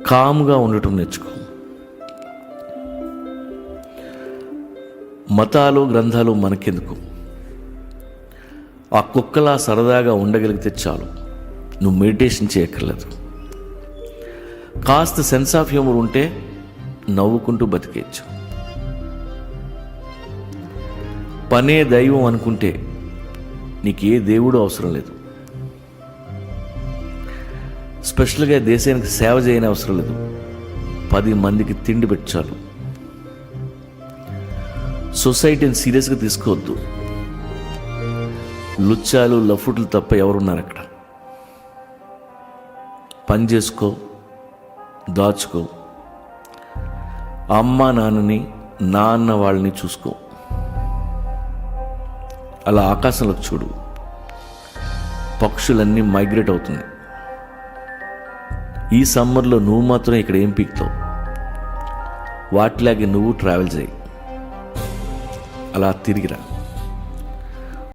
కామ్గా ఉండటం నేర్చుకో. మతాలు గ్రంథాలు మనకెందుకు? ఆ కుక్కలా సరదాగా ఉండగలిగితే చాలు, నువ్వు మెడిటేషన్ చేయక్కర్లేదు. కాస్త సెన్స్ ఆఫ్ హ్యూమర్ ఉంటే నవ్వుకుంటూ బతికేయచ్చు. పనే దైవం అనుకుంటే నీకు ఏ దేవుడు అవసరం లేదు. స్పెషల్గా దేశానికి సేవ చేయని అవసరం లేదు. 10 మందికి తిండి పెట్టాలి. సొసైటీని సీరియస్గా తీసుకోవద్దు. లుచ్చాలు లఫుట్లు తప్ప ఎవరున్నారు అక్కడ? పని చేసుకో, దాచుకో, అమ్మ నాన్నని నాన్న వాళ్ళని చూసుకో. అలా ఆకాశంలోకి చూడు, పక్షులన్నీ మైగ్రేట్ అవుతున్నాయి. ఈ సమ్మర్లో నువ్వు మాత్రం ఇక్కడ ఏం పీకుతావు? వాటిలాగే నువ్వు ట్రావెల్ చేయి, అలా తిరిగిరా.